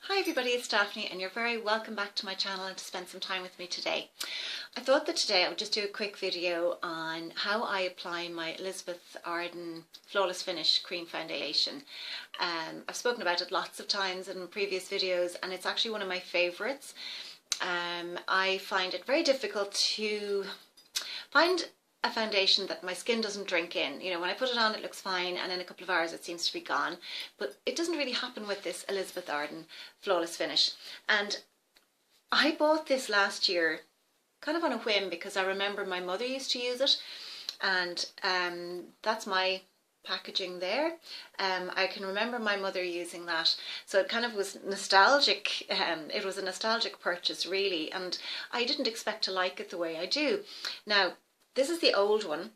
Hi everybody, it's Daphne and you're very welcome back to my channel and to spend some time with me today. I thought that today I would just do a quick video on how I apply my Elizabeth Arden Flawless Finish Cream Foundation. I've spoken about it lots of times in previous videos and it's actually one of my favourites. I find it very difficult to find a foundation that my skin doesn't drink in. You know, when I put it on it looks fine and in a couple of hours it seems to be gone, but it doesn't really happen with this Elizabeth Arden Flawless Finish. And I bought this last year kind of on a whim because I remember my mother used to use it, and that's my packaging there. I can remember my mother using that, so it kind of was nostalgic. It was a nostalgic purchase really, and I didn't expect to like it the way I do. Now this is the old one.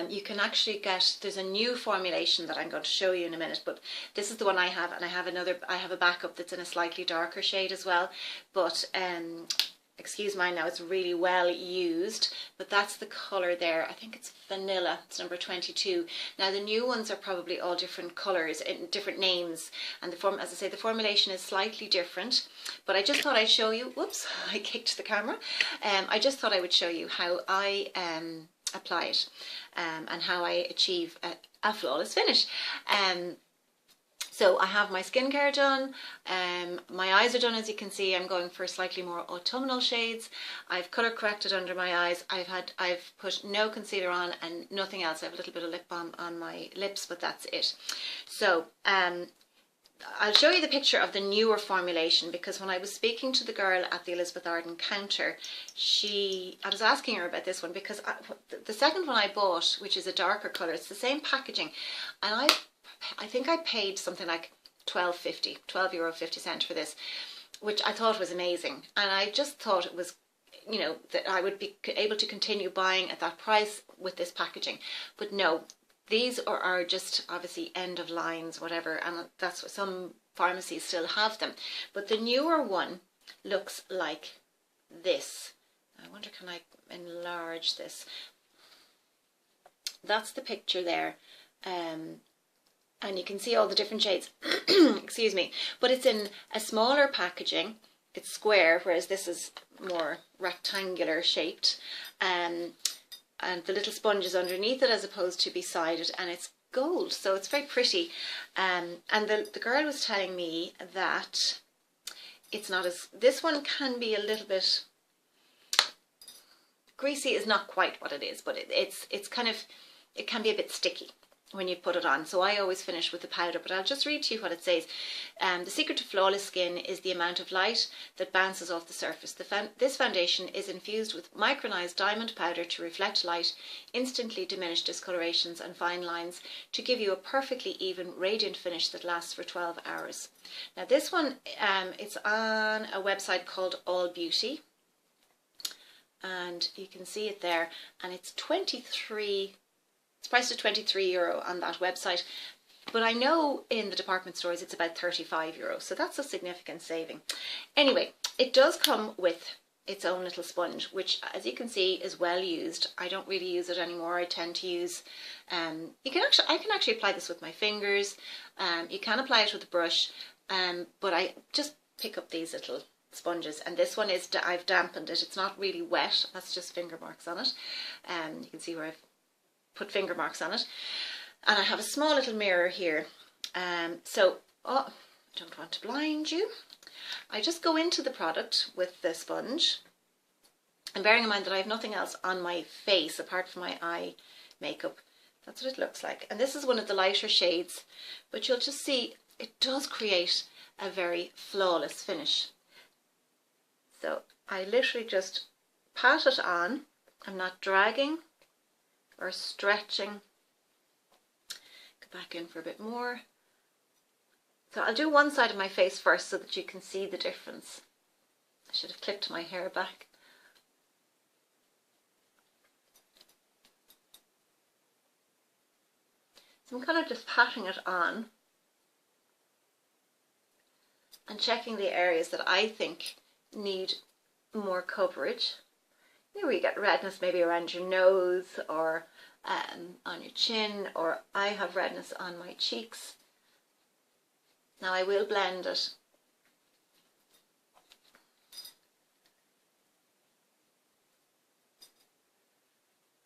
You can actually get, there's a new formulation that I'm going to show you in a minute, but this is the one I have, and I have a backup that's in a slightly darker shade as well, but excuse mine now, it's really well used, but that's the colour there. I think it's vanilla, it's number 22. Now the new ones are probably all different colours, different names, and as I say, the formulation is slightly different, but I just thought I'd show you, whoops, I kicked the camera. I just thought I would show you how I apply it and how I achieve a flawless finish. So I have my skincare done, my eyes are done. As you can see, I'm going for slightly more autumnal shades. I've colour corrected under my eyes. I've put no concealer on and nothing else. I have a little bit of lip balm on my lips, but that's it. So I'll show you the picture of the newer formulation, because when I was speaking to the girl at the Elizabeth Arden counter, I was asking her about this one, because the second one I bought, which is a darker colour, it's the same packaging, and I think I paid something like €12.50 for this, which I thought was amazing. And I just thought it was, you know, that I would be able to continue buying at that price with this packaging. But no, these are just obviously end of lines, whatever, and that's what some pharmacies still have them. But the newer one looks like this. I wonder, can I enlarge this? That's the picture there. And you can see all the different shades, excuse me, but it's in a smaller packaging. It's square, whereas this is more rectangular shaped, and the little sponge is underneath it as opposed to beside it, and it's gold, so it's very pretty. And the girl was telling me that it's not as, this one can be a little bit greasy, is not quite what it is, but it's kind of, it can be a bit sticky when you put it on, so I always finish with the powder. But I'll just read to you what it says. The secret to flawless skin is the amount of light that bounces off the surface. This foundation is infused with micronized diamond powder to reflect light, instantly diminish discolorations and fine lines, to give you a perfectly even, radiant finish that lasts for 12 hours. Now this one, it's on a website called All Beauty, and you can see it there, and it's it's priced at €23 on that website, but I know in the department stores it's about €35, so that's a significant saving. Anyway, it does come with its own little sponge, which, as you can see, is well used. I don't really use it anymore. I tend to use, I can actually apply this with my fingers. You can apply it with a brush, but I just pick up these little sponges, and this one is, I've dampened it. It's not really wet, that's just finger marks on it. You can see where I've put finger marks on it, and I have a small little mirror here. So I don't want to blind you. I just go into the product with the sponge, and bearing in mind that I have nothing else on my face apart from my eye makeup. That's what it looks like, and this is one of the lighter shades, but you'll just see it does create a very flawless finish. So I literally just pat it on. I'm not dragging or stretching. Go back in for a bit more. So I'll do one side of my face first so that you can see the difference. I should have clipped my hair back. So I'm kind of just patting it on and checking the areas that I think need more coverage. You know, where you get redness maybe around your nose or on your chin, or I have redness on my cheeks. Now I will blend it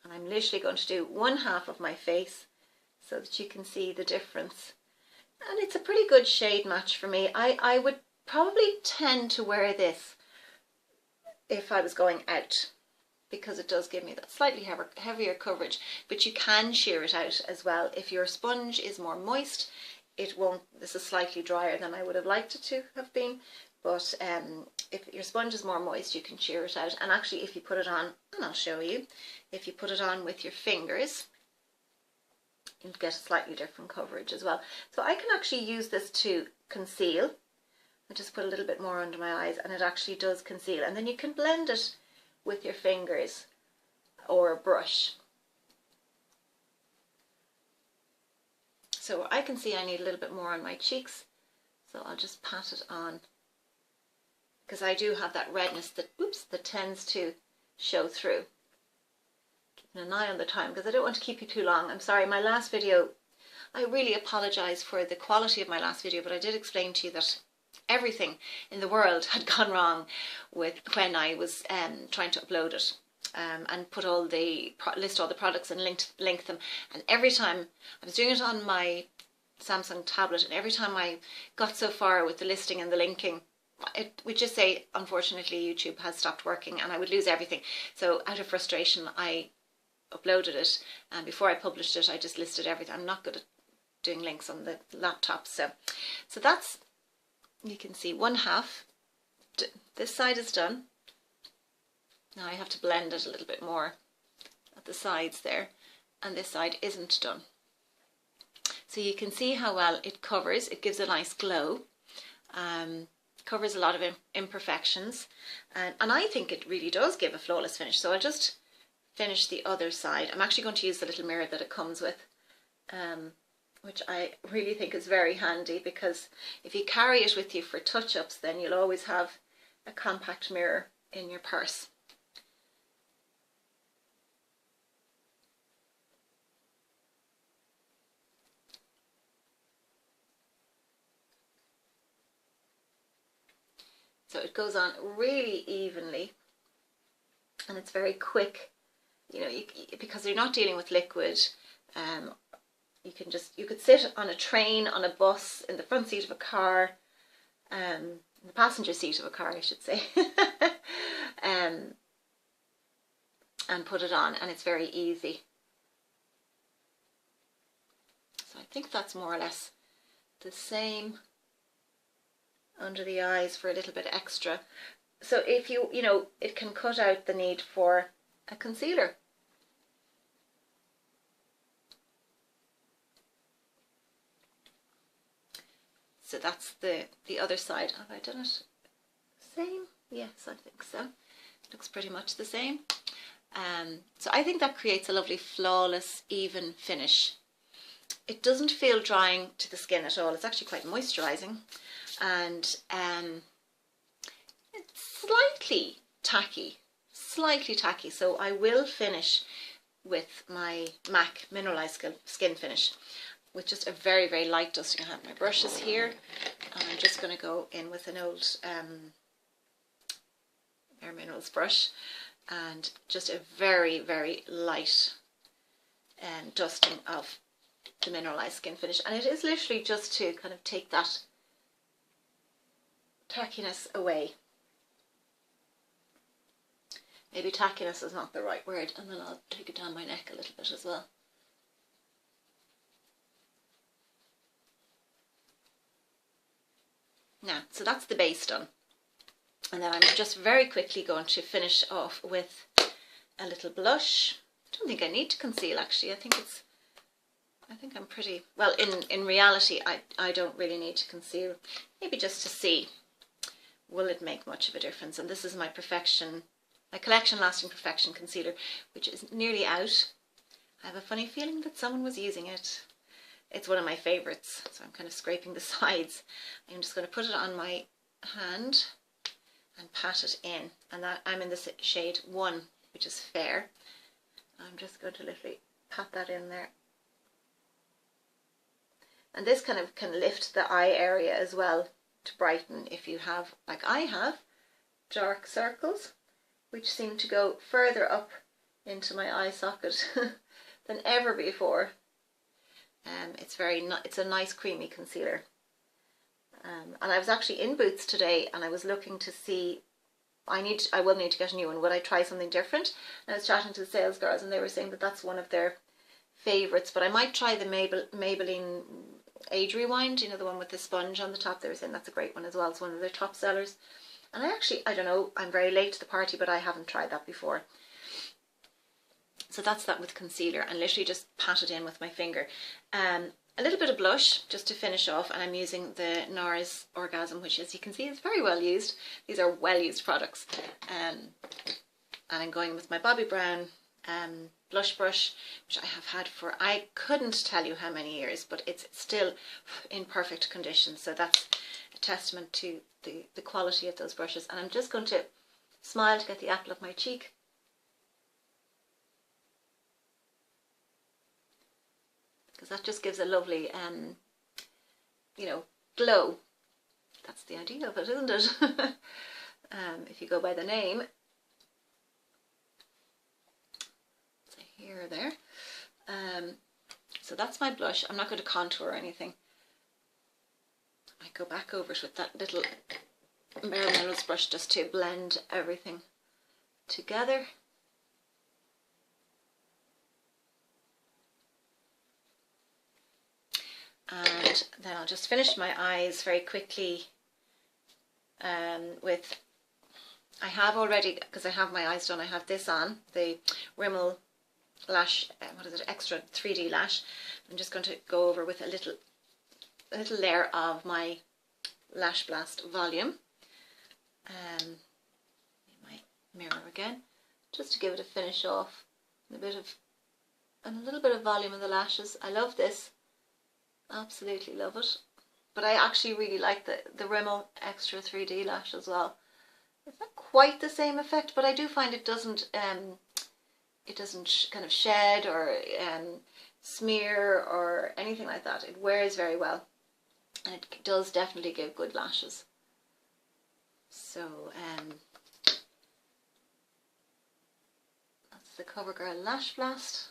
And I'm literally going to do one half of my face so that you can see the difference. And it's a pretty good shade match for me. I would probably tend to wear this if I was going out, because it does give me that slightly heavier coverage, but you can shear it out as well. If your sponge is more moist, it won't, this is slightly drier than I would have liked it to have been, but if your sponge is more moist, you can shear it out. And actually, if you put it on, and I'll show you, if you put it on with your fingers, you get a slightly different coverage as well. So I can actually use this to conceal. I just put a little bit more under my eyes, and it actually does conceal. And then you can blend it with your fingers or a brush. So I can see I need a little bit more on my cheeks, so I'll just pat it on, because I do have that redness that, that tends to show through. Keeping an eye on the time, because I don't want to keep you too long. I'm sorry, my last video, I really apologise for the quality of my last video, but I did explain to you that everything in the world had gone wrong with when I was trying to upload it and put all the list all the products and link them. And every time I was doing it on my Samsung tablet, and every time I got so far with the listing and the linking, it would just say, unfortunately, YouTube has stopped working, and I would lose everything. So out of frustration, I uploaded it, and before I published it, I just listed everything. I'm not good at doing links on the laptop, so that's, you can see one half. This side is done. Now I have to blend it a little bit more at the sides there, and this side isn't done. So you can see how well it covers. It gives a nice glow. Covers a lot of imperfections, and I think it really does give a flawless finish. So I'll just finish the other side. I'm actually going to use the little mirror that it comes with, which I really think is very handy, because if you carry it with you for touch-ups, then you'll always have a compact mirror in your purse. So it goes on really evenly, and it's very quick, you know, because you're not dealing with liquid. You could sit on a train, on a bus, in the front seat of a car, in the passenger seat of a car, I should say, and put it on, and it's very easy. So I think that's more or less the same under the eyes for a little bit extra. So if you know, it can cut out the need for a concealer. So that's the other side. Have I done it same? Yes, I think so. Looks pretty much the same. So I think that creates a lovely, flawless, even finish. It doesn't feel drying to the skin at all. It's actually quite moisturising, and it's slightly tacky. So I will finish with my MAC Mineralized Skin Finish with just a very, very light dusting. I have my brushes here, and I'm just going to go in with an old Bare Minerals brush, and just a very, very light dusting of the Mineralized Skin Finish. And it is literally just to kind of take that tackiness away. Maybe tackiness is not the right word, and then I'll take it down my neck a little bit as well. Now, so that's the base done. And then I'm just very quickly going to finish off with a little blush. I don't think I need to conceal, actually. I think I'm pretty, well, in reality, I don't really need to conceal. Maybe just to see, will it make much of a difference? And this is my Collection Lasting Perfection Concealer, which is nearly out. I have a funny feeling that someone was using it. It's one of my favourites, so I'm kind of scraping the sides. I'm just going to put it on my hand and pat it in. And that, I'm in the shade 1, which is Fair. I'm just going to literally pat that in there. And this kind of can lift the eye area as well to brighten if you have, like I have, dark circles, which seem to go further up into my eye socket than ever before. It's a nice creamy concealer. And I was actually in Boots today and I was looking to see, I will need to get a new one. Would I try something different? And I was chatting to the sales girls and they were saying that that's one of their favourites, but I might try the Maybelline Age Rewind, you know, the one with the sponge on the top. They were saying that's a great one as well. It's one of their top sellers. And I don't know, I'm very late to the party, but I haven't tried that before. So that's that with concealer, and literally just pat it in with my finger. A little bit of blush just to finish off, and I'm using the NARS Orgasm, which as you can see is very well used. These are well used products. And I'm going with my Bobbi Brown blush brush, which I have had for, I couldn't tell you how many years, but it's still in perfect condition. So that's a testament to the quality of those brushes. And I'm just going to smile to get the apple of my cheek. Because that just gives a lovely, you know, glow. That's the idea of it, isn't it? If you go by the name. So here or there. So that's my blush. I'm not going to contour or anything. I go back over it with that little Bare Minerals brush just to blend everything together. And then I'll just finish my eyes very quickly with, I have already, because I have my eyes done, I have this on, the Rimmel Lash, what is it, Extra 3D Lash. I'm just going to go over with a little layer of my Lash Blast Volume. My mirror again, just to give it a finish off, and a little bit of volume in the lashes. I love this. Absolutely love it. But I actually really like the Rimmel Extra 3D Lash as well. It's not quite the same effect, but I do find it doesn't kind of shed or smear or anything like that. It wears very well, and it does definitely give good lashes. So that's the CoverGirl Lash Blast.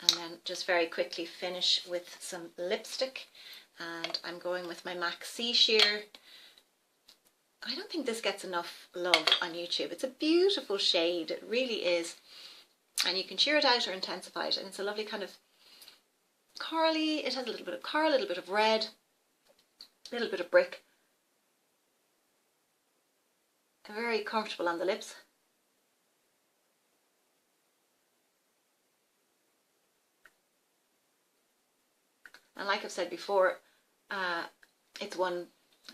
And then just very quickly finish with some lipstick, and I'm going with my MAC C Sheer. I don't think this gets enough love on YouTube. It's a beautiful shade, it really is, and you can sheer it out or intensify it, and it's a lovely kind of corally. It has a little bit of coral, a little bit of red, a little bit of brick. Very comfortable on the lips. And like I've said before, it's one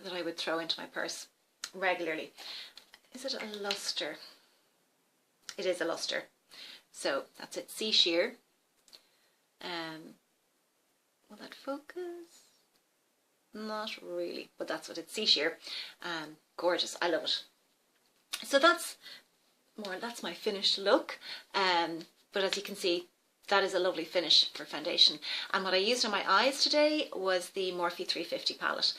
that I would throw into my purse regularly. Is it a luster? It is a luster. So that's it, C Sheer. Will that focus? Not really, but that's what it's, C Sheer. Gorgeous, I love it. So that's my finished look. But as you can see, that is a lovely finish for foundation. And what I used on my eyes today was the Morphe 350 palette.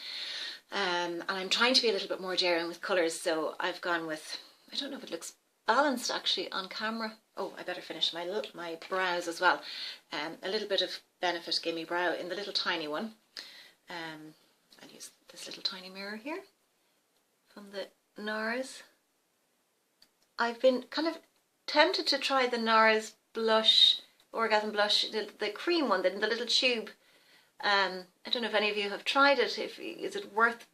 And I'm trying to be a little bit more daring with colours, so I've gone with, I don't know if it looks balanced actually on camera. Oh, I better finish my brows as well. A little bit of Benefit Gimme Brow in the little tiny one. I'll use this little tiny mirror here from the NARS. I've been kind of tempted to try the NARS blush, Orgasm blush, the cream one, the little tube. I don't know if any of you have tried it. Is it worth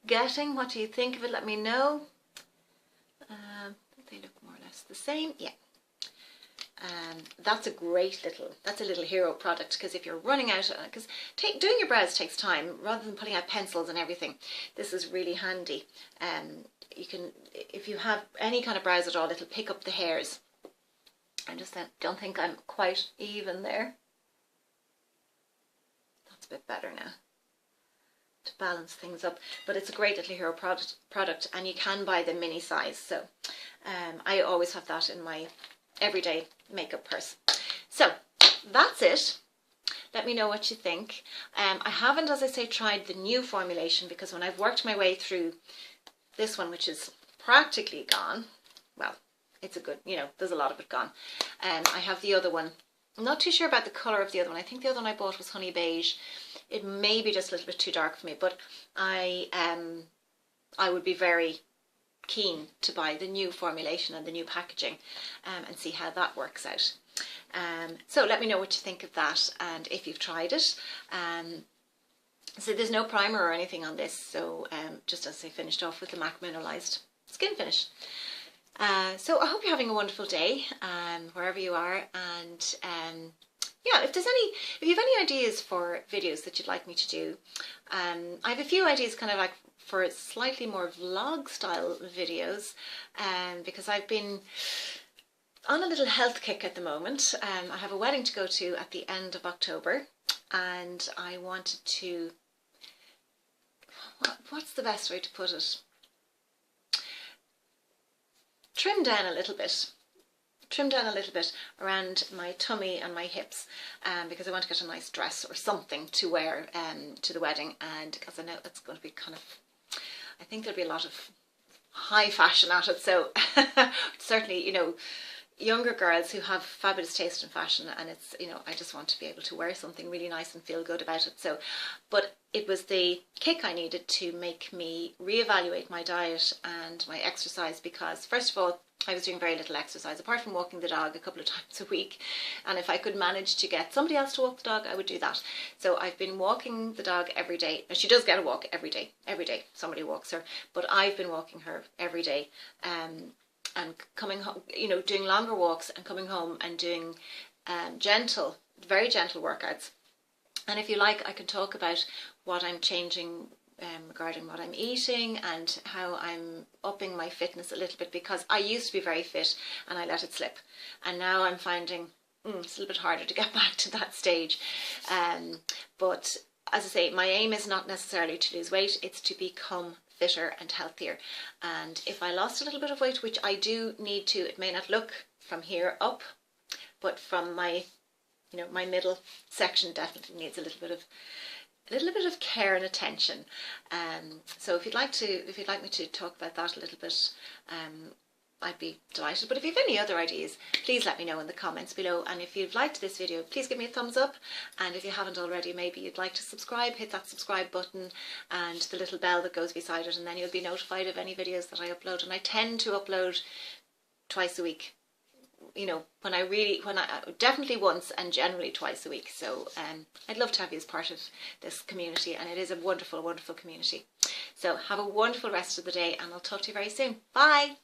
getting? What do you think of it? Let me know. They look more or less the same. Yeah. That's a little hero product, because if you're running out, because doing your brows takes time, rather than putting out pencils and everything, this is really handy. You can, if you have any kind of brows at all, it'll pick up the hairs. I just don't think I'm quite even there. That's a bit better now, to balance things up. But it's a great little hero product, and you can buy the mini size. So I always have that in my everyday makeup purse. So that's it. Let me know what you think. I haven't, as I say, tried the new formulation, because when I've worked my way through this one, which is practically gone, well, it's a good, you know, there's a lot of it gone. I have the other one. I'm not too sure about the colour of the other one. I think the other one I bought was honey beige. It may be just a little bit too dark for me, but I would be very keen to buy the new formulation and the new packaging and see how that works out. So let me know what you think of that and if you've tried it. So there's no primer or anything on this, so just as I finished off with the MAC Mineralized Skin Finish. So I hope you're having a wonderful day wherever you are, and yeah, if you have any ideas for videos that you'd like me to do, I have a few ideas kind of like for slightly more vlog style videos, because I've been on a little health kick at the moment. I have a wedding to go to at the end of October, and I wanted to, what's the best way to put it? Trim down a little bit around my tummy and my hips, because I want to get a nice dress or something to wear to the wedding, and because I know it's going to be kind of, I think there'll be a lot of high fashion at it, so certainly, you know, younger girls who have fabulous taste in fashion, and it's, you know, I just want to be able to wear something really nice and feel good about it. So, but it was the kick I needed to make me reevaluate my diet and my exercise, because first of all, I was doing very little exercise apart from walking the dog a couple of times a week, and if I could manage to get somebody else to walk the dog, I would do that. So I've been walking the dog every day. Now, she does get a walk every day somebody walks her, but I've been walking her every day, and coming home, you know, doing longer walks and coming home and doing very gentle workouts. And if you like, I can talk about what I'm changing regarding what I'm eating and how I'm upping my fitness a little bit, because I used to be very fit and I let it slip, and now I'm finding it's a little bit harder to get back to that stage. But as I say, my aim is not necessarily to lose weight, it's to become fitter and healthier. And if I lost a little bit of weight, which I do need to, it may not look from here up, but from my, you know, my middle section definitely needs a little bit of care and attention. So if you'd like me to talk about that a little bit, I'd be delighted. But if you have any other ideas, please let me know in the comments below. And if you've liked this video, please give me a thumbs up. And if you haven't already, maybe you'd like to subscribe, hit that subscribe button and the little bell that goes beside it, and then you'll be notified of any videos that I upload. And I tend to upload twice a week. You know, when I definitely once and generally twice a week. So I'd love to have you as part of this community, and it is a wonderful, wonderful community. So have a wonderful rest of the day, and I'll talk to you very soon. Bye.